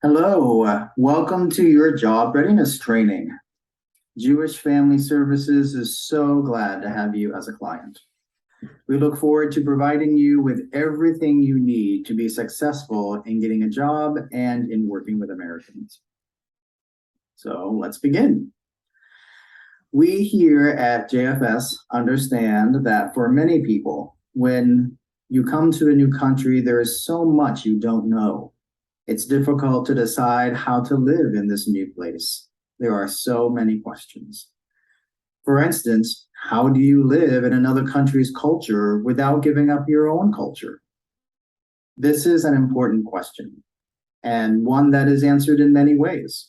Hello, welcome to your job readiness training. Jewish Family Services is so glad to have you as a client. We look forward to providing you with everything you need to be successful in getting a job and in working with Americans. So let's begin. We here at JFS understand that for many people, when you come to a new country, there is so much you don't know. It's difficult to decide how to live in this new place. There are so many questions. For instance, how do you live in another country's culture without giving up your own culture? This is an important question, and one that is answered in many ways.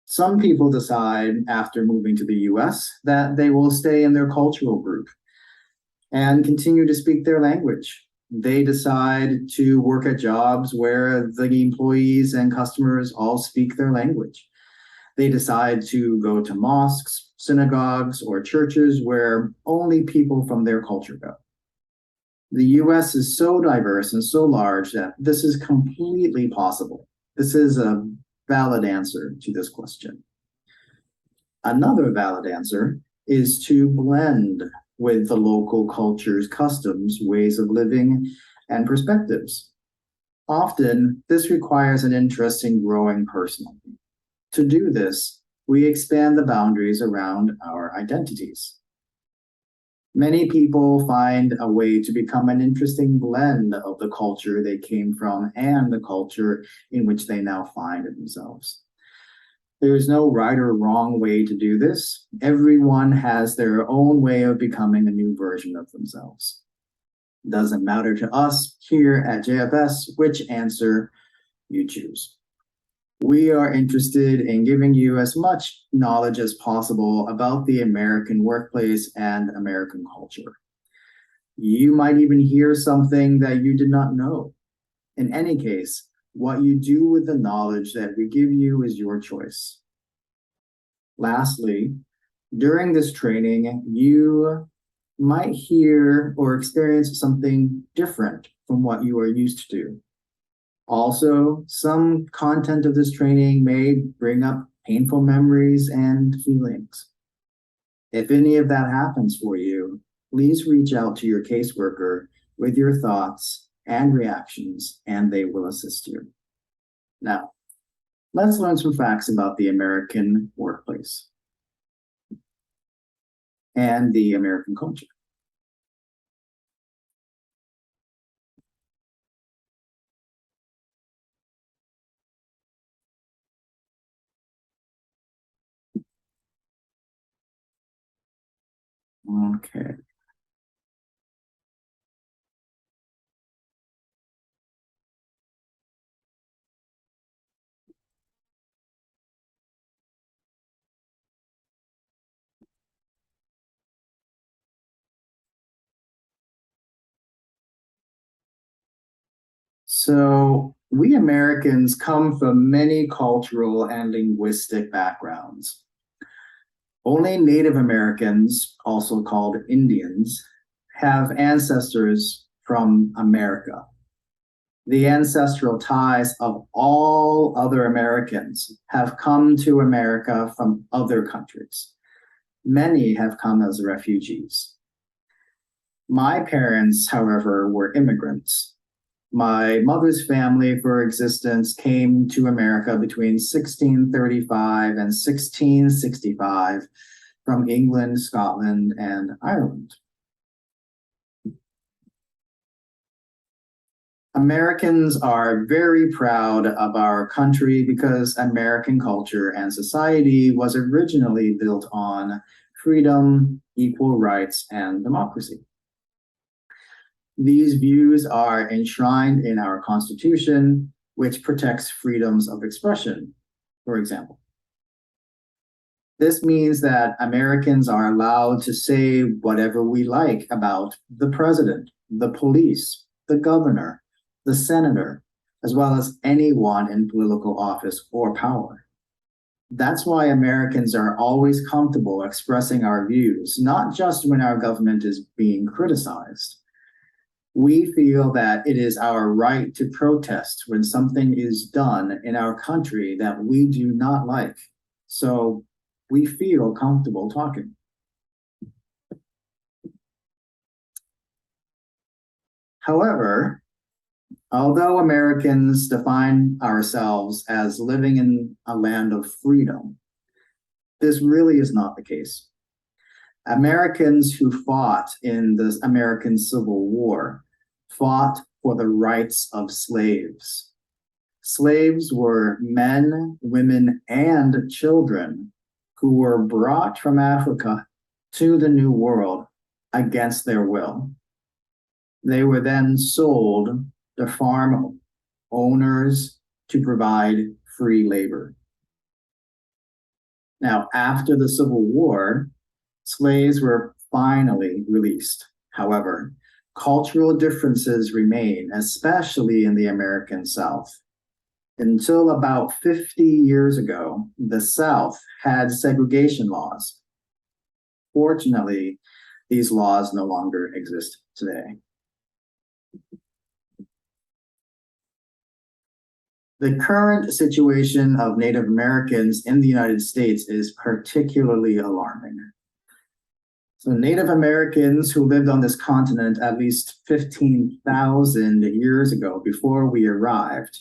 Some people decide after moving to the US that they will stay in their cultural group and continue to speak their language. They decide to work at jobs where the employees and customers all speak their language. They decide to go to mosques, synagogues, or churches where only people from their culture go. The US is so diverse and so large that this is completely possible. This is a valid answer to this question. Another valid answer is to blend with the local culture's customs, ways of living, and perspectives. Often, this requires an interest in growing personally. To do this, we expand the boundaries around our identities. Many people find a way to become an interesting blend of the culture they came from and the culture in which they now find themselves. There is no right or wrong way to do this. Everyone has their own way of becoming a new version of themselves. It doesn't matter to us here at JFS which answer you choose. We are interested in giving you as much knowledge as possible about the American workplace and American culture. You might even hear something that you did not know. In any case, what you do with the knowledge that we give you is your choice. Lastly, during this training, you might hear or experience something different from what you are used to. Also, some content of this training may bring up painful memories and feelings. If any of that happens for you, please reach out to your caseworker with your thoughts and reactions, and they will assist you. Now, let's learn some facts about the American workplace and the American culture. Okay. So, we Americans come from many cultural and linguistic backgrounds. Only Native Americans, also called Indians, have ancestors from America. The ancestral ties of all other Americans have come to America from other countries. Many have come as refugees. My parents, however, were immigrants. My mother's family, for existence, came to America between 1635 and 1665 from England, Scotland, and Ireland. Americans are very proud of our country because American culture and society was originally built on freedom, equal rights, and democracy. These views are enshrined in our Constitution, which protects freedoms of expression, for example. This means that Americans are allowed to say whatever we like about the president, the police, the governor, the senator, as well as anyone in political office or power. That's why Americans are always comfortable expressing our views, not just when our government is being criticized. We feel that it is our right to protest when something is done in our country that we do not like. So we feel comfortable talking. However, although Americans define ourselves as living in a land of freedom, this really is not the case. Americans who fought in the American Civil War fought for the rights of slaves. Slaves were men, women, and children who were brought from Africa to the New World against their will. They were then sold to farm owners to provide free labor. Now, after the Civil War, slaves were finally released. However, cultural differences remain, especially in the American South. Until about 50 years ago, the South had segregation laws. Fortunately, these laws no longer exist today. The current situation of Native Americans in the United States is particularly alarming. So Native Americans who lived on this continent at least 15,000 years ago, before we arrived,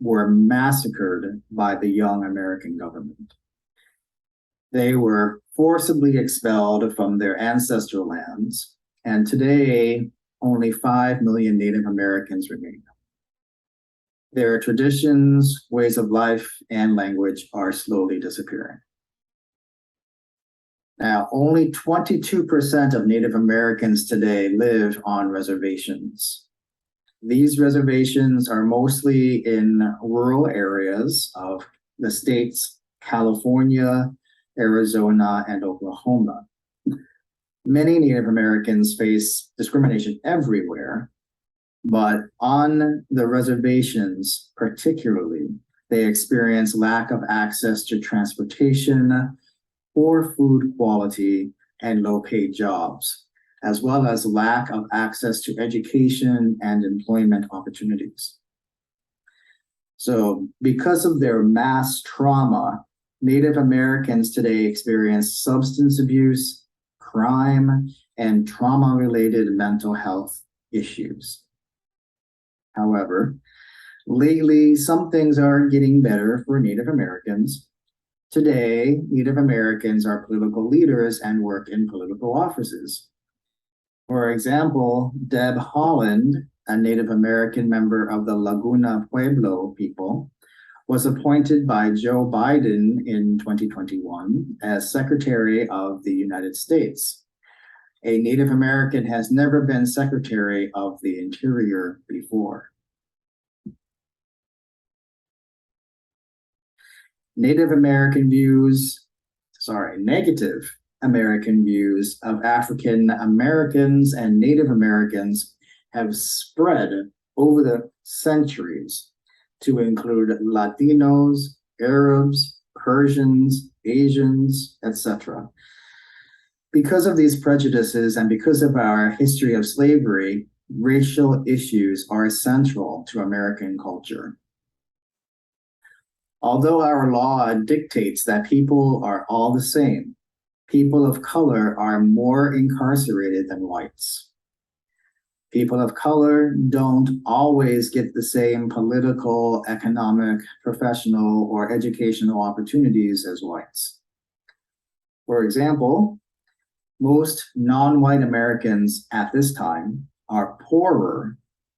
were massacred by the young American government. They were forcibly expelled from their ancestral lands, and today only 5 million Native Americans remain. Their traditions, ways of life, and language are slowly disappearing. Now, only 22% of Native Americans today live on reservations. These reservations are mostly in rural areas of the states California, Arizona, and Oklahoma. Many Native Americans face discrimination everywhere, but on the reservations particularly, they experience lack of access to transportation, poor food quality, and low-paid jobs, as well as lack of access to education and employment opportunities. So, because of their mass trauma, Native Americans today experience substance abuse, crime, and trauma-related mental health issues. However, lately, some things are getting better for Native Americans. Today, Native Americans are political leaders and work in political offices. For example, Deb Haaland, a Native American member of the Laguna Pueblo people, was appointed by Joe Biden in 2021 as Secretary of the United States. A Native American has never been Secretary of the Interior before. Negative American views of African Americans and Native Americans have spread over the centuries to include Latinos, Arabs, Persians, Asians, etc. Because of these prejudices and because of our history of slavery, racial issues are central to American culture. Although our law dictates that people are all the same, people of color are more incarcerated than whites. People of color don't always get the same political, economic, professional, or educational opportunities as whites. For example, most non-white Americans at this time are poorer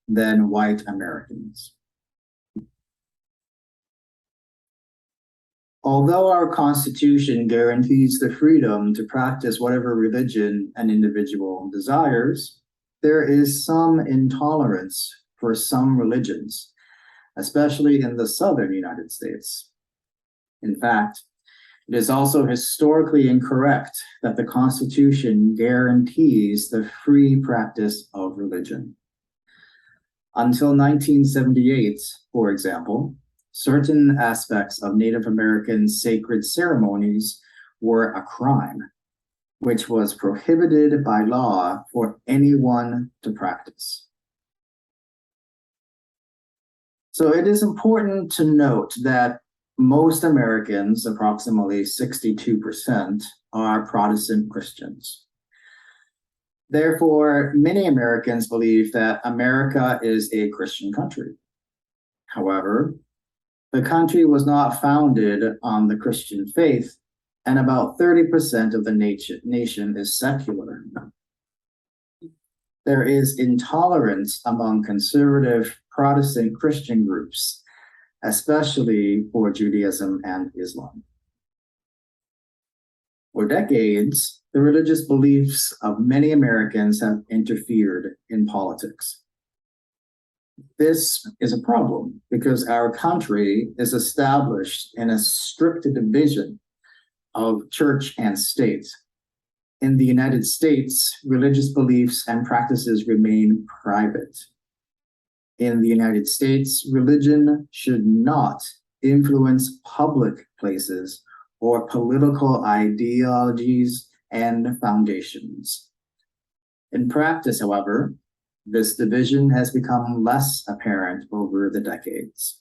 than white Americans. Although our Constitution guarantees the freedom to practice whatever religion an individual desires, there is some intolerance for some religions, especially in the southern United States. In fact, it is also historically incorrect that the Constitution guarantees the free practice of religion. Until 1978, for example, certain aspects of Native American sacred ceremonies were a crime, which was prohibited by law for anyone to practice. So it is important to note that most Americans, approximately 62%, are Protestant Christians. Therefore, many Americans believe that America is a Christian country. However, the country was not founded on the Christian faith, and about 30% of the nation is secular. There is intolerance among conservative Protestant Christian groups, especially for Judaism and Islam. For decades, the religious beliefs of many Americans have interfered in politics. This is a problem because our country is established in a strict division of church and state. In the United States, religious beliefs and practices remain private. In the United States, religion should not influence public places or political ideologies and foundations. In practice, however, this division has become less apparent over the decades.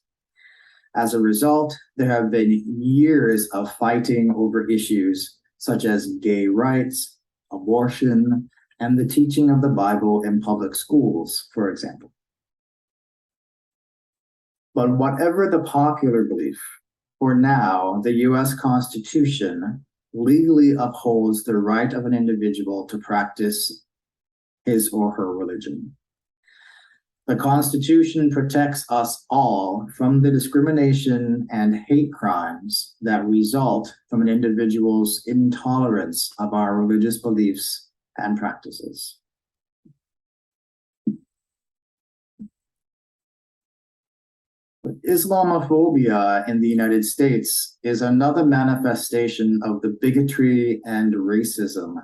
As a result, there have been years of fighting over issues such as gay rights, abortion, and the teaching of the Bible in public schools, for example. But whatever the popular belief, for now, the US Constitution legally upholds the right of an individual to practice his or her religion. The Constitution protects us all from the discrimination and hate crimes that result from an individual's intolerance of our religious beliefs and practices. Islamophobia in the United States is another manifestation of the bigotry and racism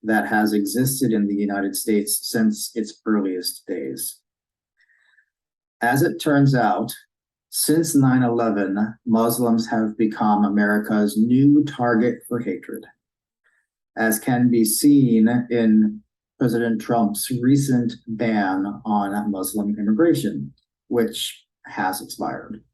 that has existed in the United States since its earliest days. As it turns out, since 9/11, Muslims have become America's new target for hatred, as can be seen in President Trump's recent ban on Muslim immigration, which has expired.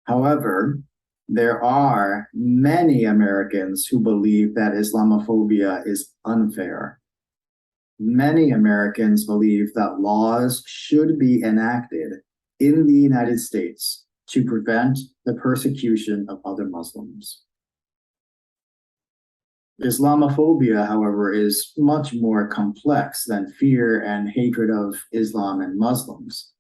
However, there are many Americans who believe that Islamophobia is unfair. Many Americans believe that laws should be enacted in the United States to prevent the persecution of other Muslims. Islamophobia, however, is much more complex than fear and hatred of Islam and Muslims.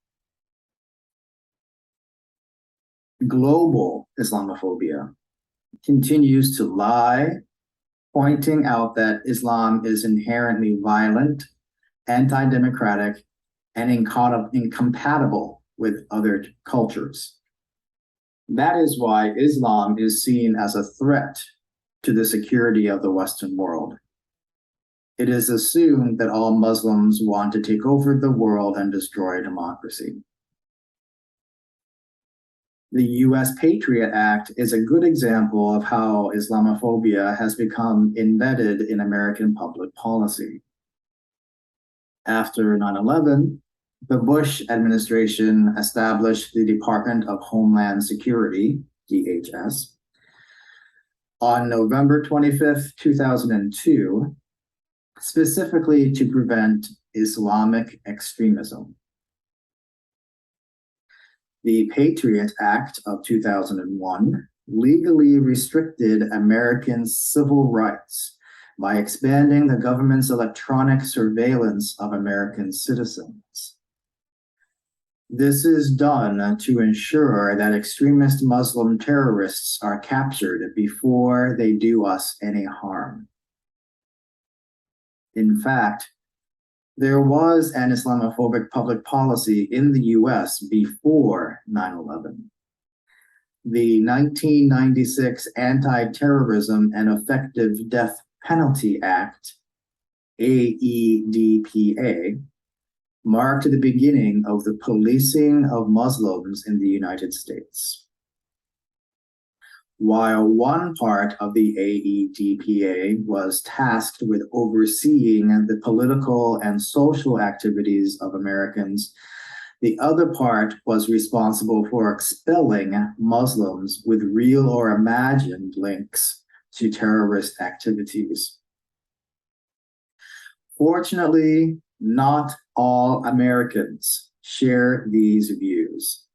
Global Islamophobia continues to lie, pointing out that Islam is inherently violent, anti-democratic, and incompatible with other cultures. That is why Islam is seen as a threat to the security of the Western world. It is assumed that all Muslims want to take over the world and destroy democracy. The US Patriot Act is a good example of how Islamophobia has become embedded in American public policy. After 9/11, the Bush administration established the Department of Homeland Security, DHS, on November 25th, 2002, specifically to prevent Islamic extremism. The Patriot Act of 2001 legally restricted American civil rights by expanding the government's electronic surveillance of American citizens. This is done to ensure that extremist Muslim terrorists are captured before they do us any harm. In fact, there was an Islamophobic public policy in the US before 9/11. The 1996 Anti-Terrorism and Effective Death Penalty Act, AEDPA, marked the beginning of the policing of Muslims in the United States. While one part of the AEDPA was tasked with overseeing the political and social activities of Americans, The other part was responsible for expelling Muslims with real or imagined links to terrorist activities. Fortunately, not all Americans share these views,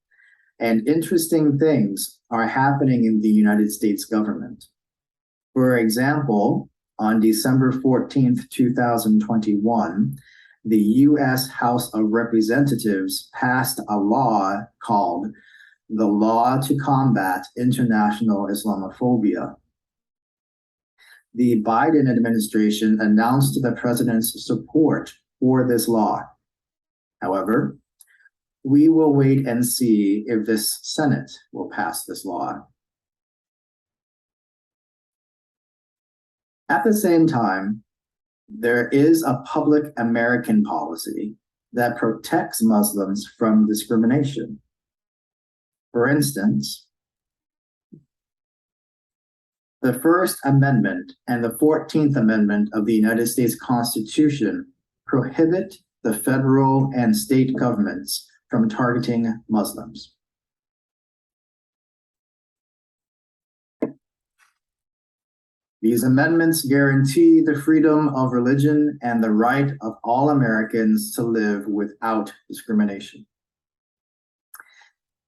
and interesting things are happening in the United States government. For example, on December 14th, 2021, the U.S. House of Representatives passed a law called the Law to Combat International Islamophobia. The Biden administration announced the president's support for this law. However, we will wait and see if this Senate will pass this law. At the same time, there is a public American policy that protects Muslims from discrimination. For instance, the First Amendment and the 14th Amendment of the United States Constitution prohibit the federal and state governments from targeting Muslims. These amendments guarantee the freedom of religion and the right of all Americans to live without discrimination.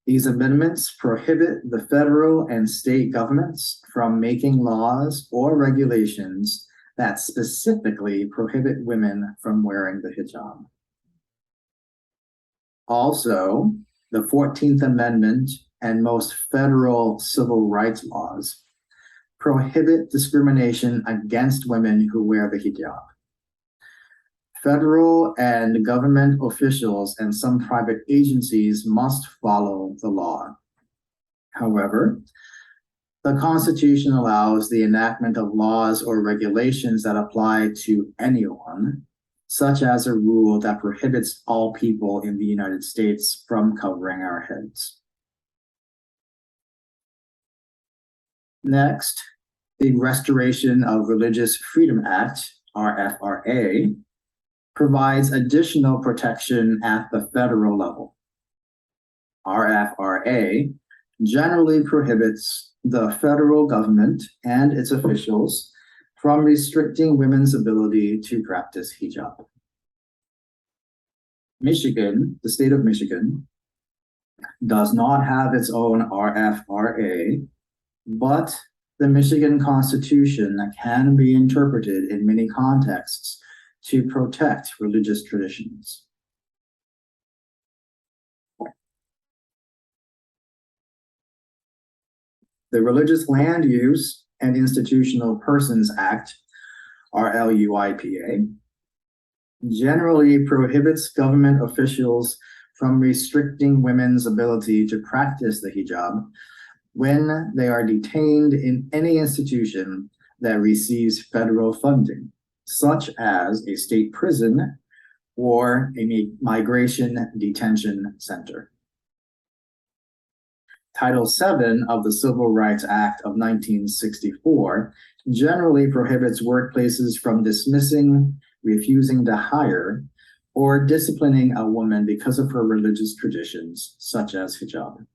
These amendments prohibit the federal and state governments from making laws or regulations that specifically prohibit women from wearing the hijab. Also, the 14th Amendment and most federal civil rights laws prohibit discrimination against women who wear the hijab. Federal and government officials and some private agencies must follow the law. However, the Constitution allows the enactment of laws or regulations that apply to anyone, such as a rule that prohibits all people in the United States from covering our heads. Next, the Restoration of Religious Freedom Act, RFRA, provides additional protection at the federal level. RFRA generally prohibits the federal government and its officials from restricting women's ability to practice hijab. Michigan, the state of Michigan, does not have its own RFRA, but the Michigan Constitution can be interpreted in many contexts to protect religious traditions. The Religious Land Use and Institutional Persons Act, RLUIPA, generally prohibits government officials from restricting women's ability to practice the hijab when they are detained in any institution that receives federal funding, such as a state prison or a migration detention center. Title VII of the Civil Rights Act of 1964 generally prohibits workplaces from dismissing, refusing to hire, or disciplining a woman because of her religious traditions, such as hijab.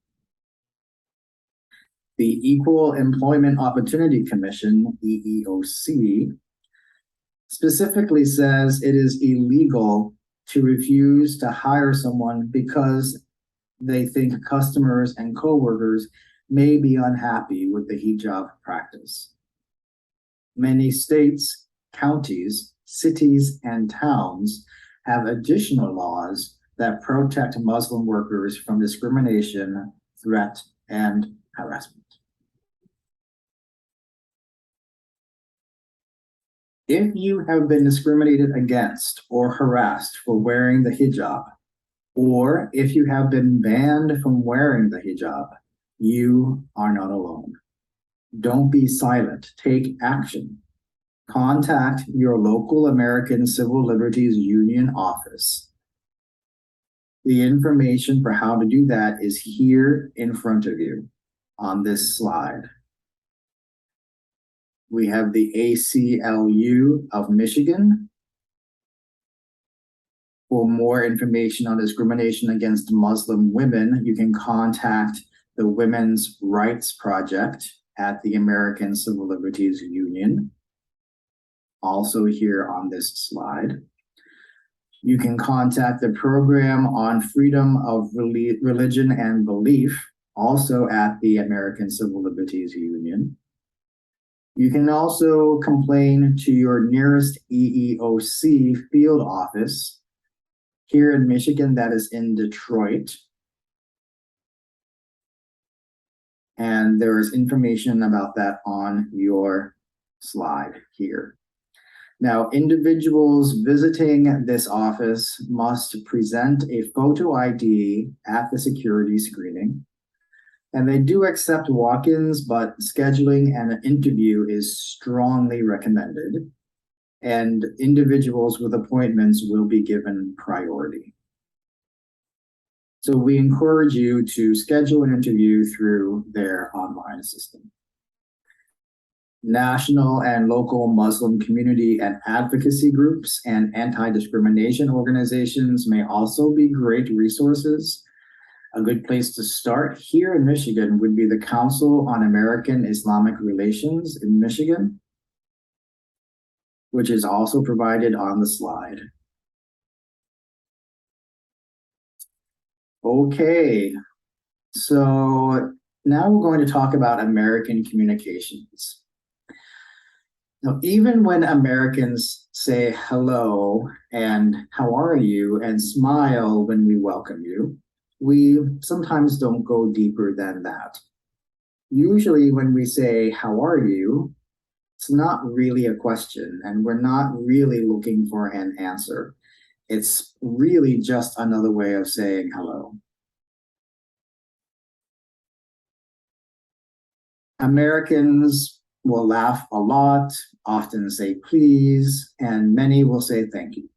The Equal Employment Opportunity Commission, EEOC, specifically says it is illegal to refuse to hire someone because they think customers and coworkers may be unhappy with the hijab practice. Many states, counties, cities, and towns have additional laws that protect Muslim workers from discrimination, threat, and harassment. If you have been discriminated against or harassed for wearing the hijab, or if you have been banned from wearing the hijab, you are not alone. Don't be silent. Take action. Contact your local American Civil Liberties Union office. The information for how to do that is here in front of you on this slide. We have the ACLU of Michigan, For more information on discrimination against Muslim women, you can contact the Women's Rights Project at the American Civil Liberties Union, also here on this slide. You can contact the Program on Freedom of Religion and Belief, also at the American Civil Liberties Union. You can also complain to your nearest EEOC field office. Here in Michigan, that is in Detroit. And there is information about that on your slide here. Now, individuals visiting this office must present a photo ID at the security screening. And they do accept walk-ins, but scheduling an interview is strongly recommended. And individuals with appointments will be given priority. So we encourage you to schedule an interview through their online system. National and local Muslim community and advocacy groups and anti-discrimination organizations may also be great resources. A good place to start here in Michigan would be the Council on American Islamic Relations in Michigan, which is also provided on the slide. Okay, so now we're going to talk about American communications. Now, even when Americans say hello and how are you and smile when we welcome you, we sometimes don't go deeper than that. Usually when we say, how are you? It's not really a question, and we're not really looking for an answer. It's really just another way of saying hello. Americans will laugh a lot, often say please, and many will say thank you.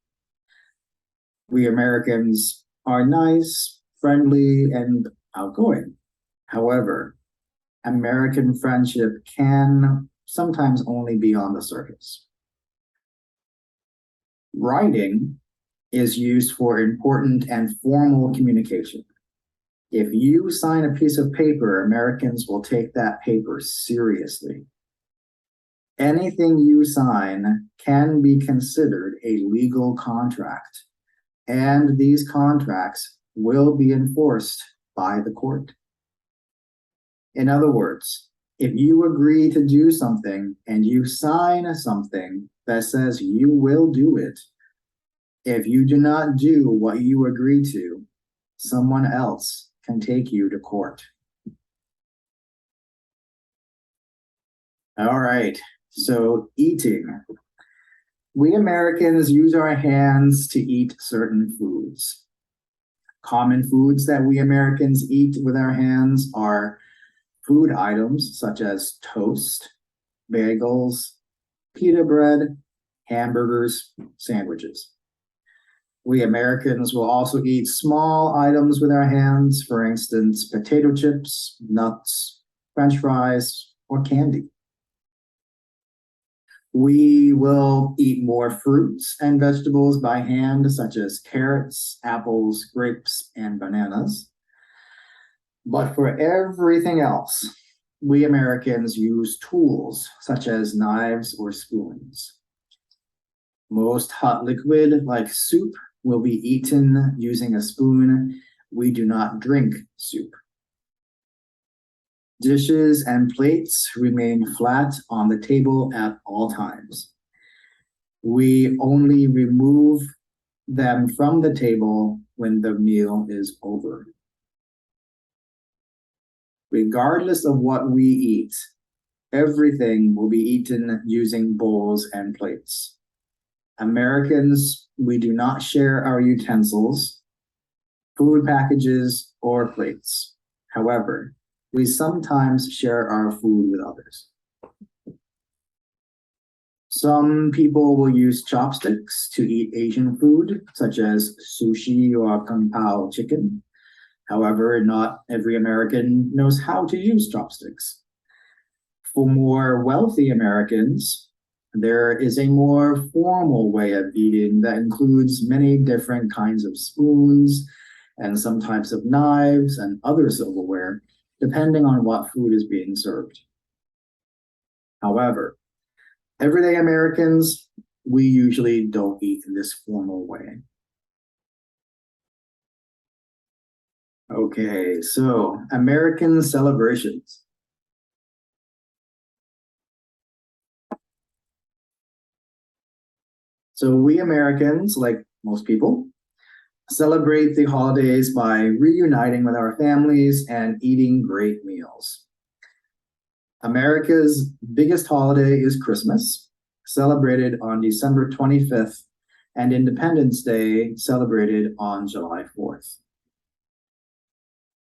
We Americans are nice, friendly, and outgoing. However, American friendship can sometimes only be on the surface. Writing is used for important and formal communication. If you sign a piece of paper, Americans will take that paper seriously. Anything you sign can be considered a legal contract, and these contracts will be enforced by the court. In other words, if you agree to do something and you sign something that says you will do it, if you do not do what you agree to, someone else can take you to court. All right, so eating. We Americans use our hands to eat certain foods. Common foods that we Americans eat with our hands are food items such as toast, bagels, pita bread, hamburgers, sandwiches. We Americans will also eat small items with our hands, for instance, potato chips, nuts, French fries, or candy. We will eat more fruits and vegetables by hand, such as carrots, apples, grapes, and bananas. But for everything else, we Americans use tools such as knives or spoons. Most hot liquid, like soup, will be eaten using a spoon. We do not drink soup. Dishes and plates remain flat on the table at all times. We only remove them from the table when the meal is over. Regardless of what we eat, everything will be eaten using bowls and plates. Americans, we do not share our utensils, food packages, or plates. However, we sometimes share our food with others. Some people will use chopsticks to eat Asian food, such as sushi or kung pao chicken. However, not every American knows how to use chopsticks. For more wealthy Americans, There is a more formal way of eating that includes many different kinds of spoons and some types of knives and other silverware, depending on what food is being served. However, everyday Americans, we usually don't eat in this formal way. Okay, so American celebrations. So we Americans, like most people, celebrate the holidays by reuniting with our families and eating great meals. America's biggest holiday is Christmas, celebrated on December 25th, and Independence Day, celebrated on July 4th.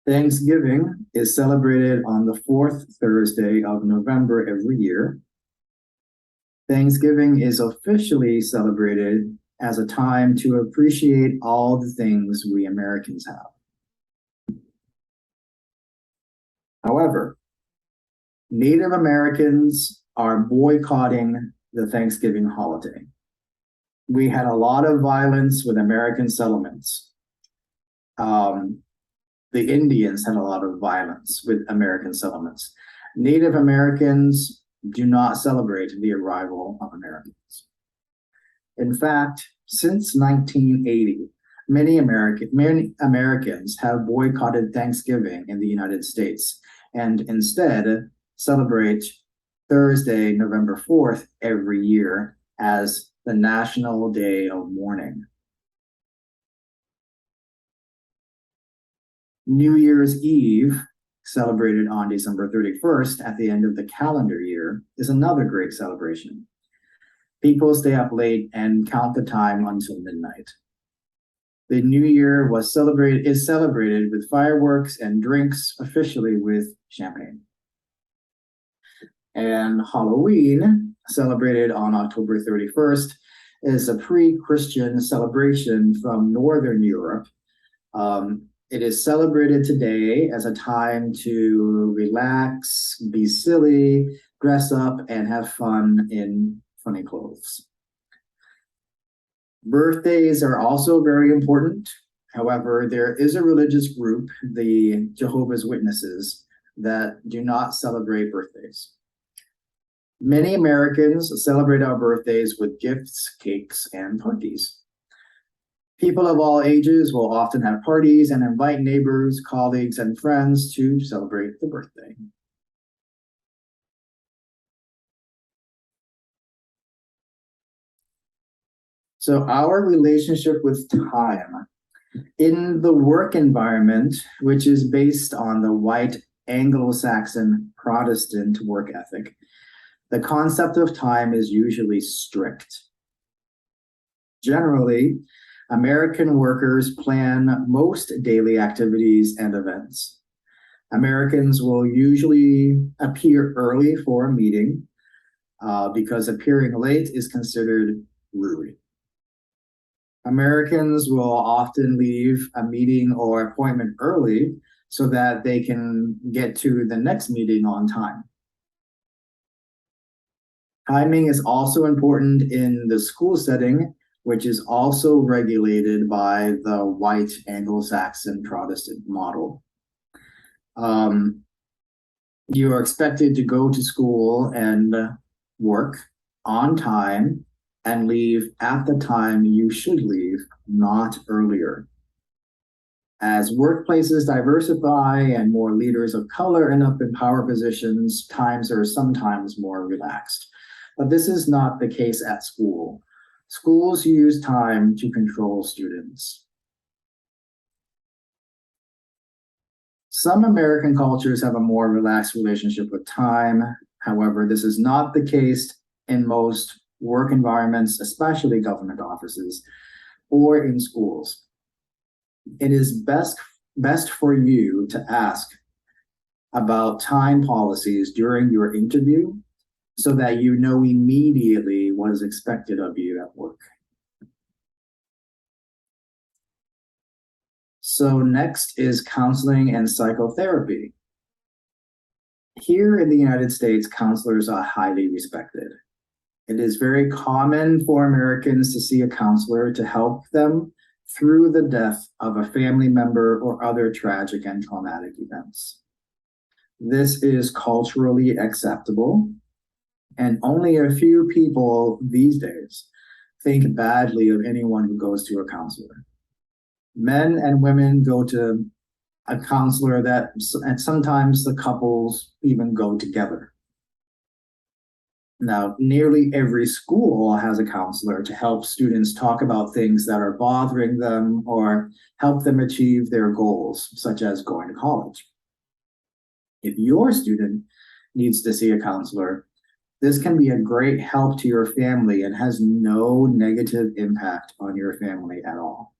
Thanksgiving is celebrated on the fourth Thursday of November every year. Thanksgiving is officially celebrated as a time to appreciate all the things we Americans have. However, Native Americans are boycotting the Thanksgiving holiday. We had a lot of violence with American settlements. The Indians had a lot of violence with American settlements. Native Americans do not celebrate the arrival of Americans. In fact, since 1980, many Americans have boycotted Thanksgiving in the United States and instead celebrate Thursday, November 4th every year as the National Day of Mourning. New Year's Eve, celebrated on December 31st at the end of the calendar year, is another great celebration. People stay up late and count the time until midnight. The New Year is celebrated with fireworks and drinks, officially with champagne. And Halloween, celebrated on October 31st, is a pre-Christian celebration from Northern Europe. It is celebrated today as a time to relax, be silly, dress up, and have fun in funny clothes. Birthdays are also very important. However, there is a religious group, the Jehovah's Witnesses, that do not celebrate birthdays. Many Americans celebrate our birthdays with gifts, cakes, and parties. People of all ages will often have parties and invite neighbors, colleagues, and friends to celebrate the birthday. So our relationship with time in the work environment, which is based on the white Anglo-Saxon Protestant work ethic, the concept of time is usually strict. Generally, American workers plan most daily activities and events. Americans will usually appear early for a meeting because appearing late is considered rude. Americans will often leave a meeting or appointment early so that they can get to the next meeting on time. Timing is also important in the school setting, which is also regulated by the white Anglo-Saxon Protestant model. You are expected to go to school and work on time and leave at the time you should leave, not earlier. As workplaces diversify and more leaders of color end up in power positions, times are sometimes more relaxed. But this is not the case at school. Schools use time to control students. Some American cultures have a more relaxed relationship with time. However, this is not the case in most work environments, especially government offices or in schools. It is best for you to ask about time policies during your interview so that you know immediately what is expected of you at work. So next is counseling and psychotherapy. Here in the United States, counselors are highly respected. It is very common for Americans to see a counselor to help them through the death of a family member or other tragic and traumatic events. This is culturally acceptable, and only a few people these days think badly of anyone who goes to a counselor. Men and women go to a counselor and sometimes the couples even go together. Now, nearly every school has a counselor to help students talk about things that are bothering them or help them achieve their goals, such as going to college. If your student needs to see a counselor, this can be a great help to your family and has no negative impact on your family at all.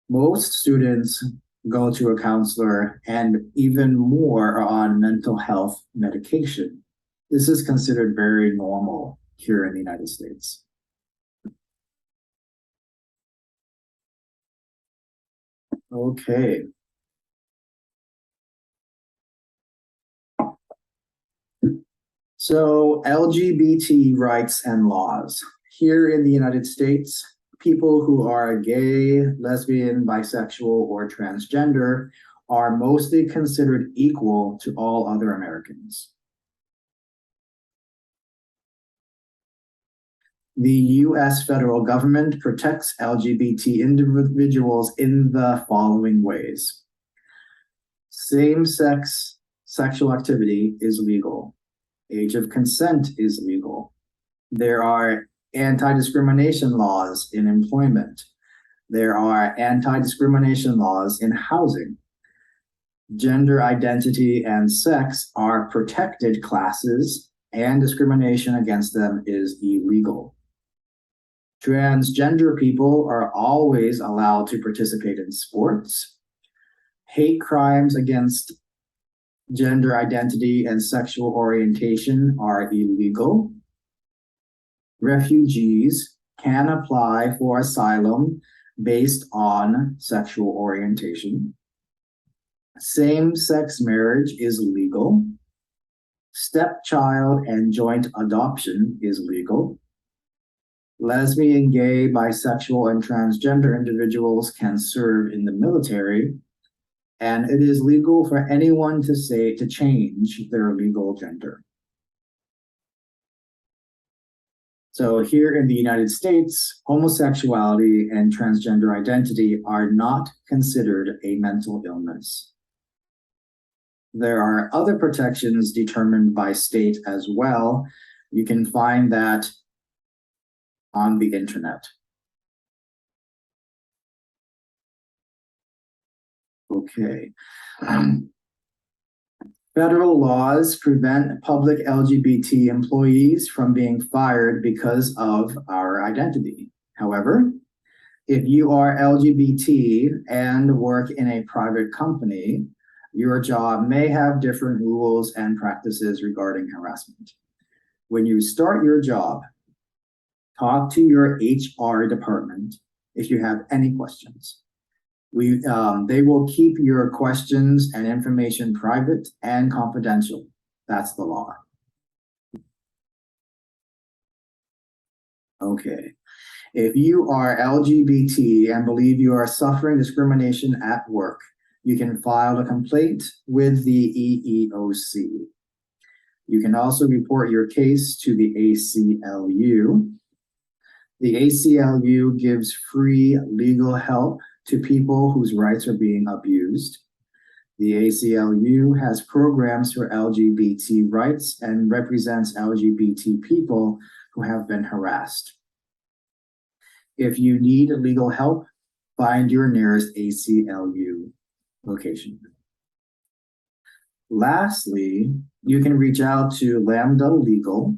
Most students go to a counselor and even more are on mental health medication. This is considered very normal here in the United States. Okay. So LGBT rights and laws. Here in the United States, people who are gay, lesbian, bisexual, or transgender are mostly considered equal to all other Americans. The US federal government protects LGBT individuals in the following ways. Same-sex sexual activity is legal. Age of consent is legal. There are anti-discrimination laws in employment. There are anti-discrimination laws in housing. Gender identity and sex are protected classes, and discrimination against them is illegal. Transgender people are always allowed to participate in sports. Hate crimes against gender identity and sexual orientation are illegal. Refugees can apply for asylum based on sexual orientation. Same-sex marriage is legal. Stepchild and joint adoption is legal. Lesbian, gay, bisexual, and transgender individuals can serve in the military, and it is legal for anyone to change their legal gender. So here in the United States, homosexuality and transgender identity are not considered a mental illness. There are other protections determined by state as well. You can find that on the internet. Okay. Federal laws prevent public LGBT employees from being fired because of our identity. However, if you are LGBT and work in a private company, your job may have different rules and practices regarding harassment. When you start your job, talk to your HR department if you have any questions. They will keep your questions and information private and confidential. That's the law. Okay. If you are LGBT and believe you are suffering discrimination at work, you can file a complaint with the EEOC. You can also report your case to the ACLU. The ACLU gives free legal help to people whose rights are being abused. The ACLU has programs for LGBT rights and represents LGBT people who have been harassed. If you need legal help, find your nearest ACLU location. Lastly, you can reach out to Lambda Legal,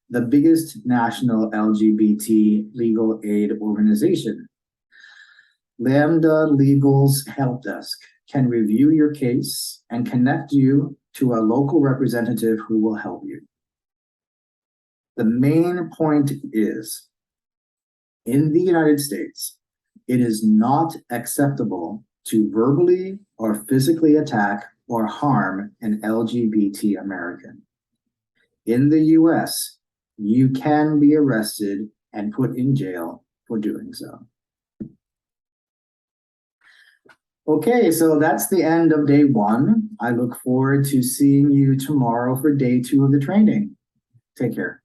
the biggest national LGBT legal aid organization. Lambda Legal's help desk can review your case and connect you to a local representative who will help you. The main point is, in the United States, it is not acceptable to verbally or physically attack or harm an LGBT American. In the US, you can be arrested and put in jail for doing so. Okay, so that's the end of day one. I look forward to seeing you tomorrow for day two of the training. Take care.